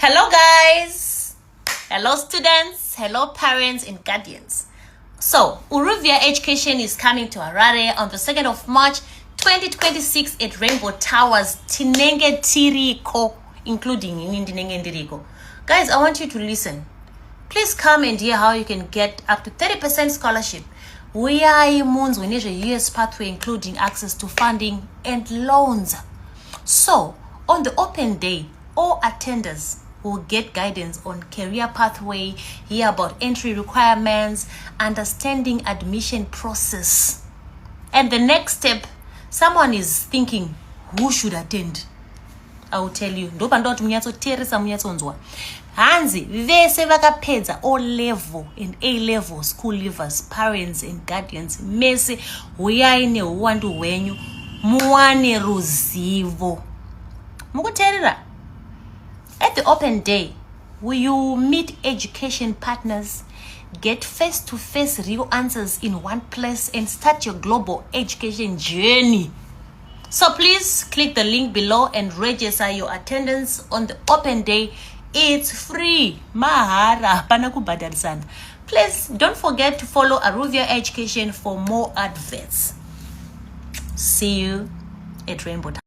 Hello guys, hello students, hello parents and guardians. So Oruvia education is coming to Harare on the 2nd of March 2026 at Rainbow Towers, Tinenge Tiriko, including Ndinenge Ndiriko. Guys, I want you to listen. Please come and hear how you can get up to 30% scholarship. We are moons we need a US pathway, including access to funding and loans. So on the open day, all attenders will get guidance on career pathway, hear about entry requirements, understanding admission process. And the next step, someone is thinking, who should attend? I will tell you. Hanzi, vese vakapedza O level and A level school leavers, parents and guardians, mese huyai neuwandu hwenyu muwane ruzivo. Mukuteerera. At the open day, will you meet education partners, get face-to-face real answers in one place, and start your global education journey? So please click the link below and register your attendance on the open day. It's free. Mahara. Panakubadarsana. Please don't forget to follow Oruvia Education for more adverts. See you at Rainbow Towers.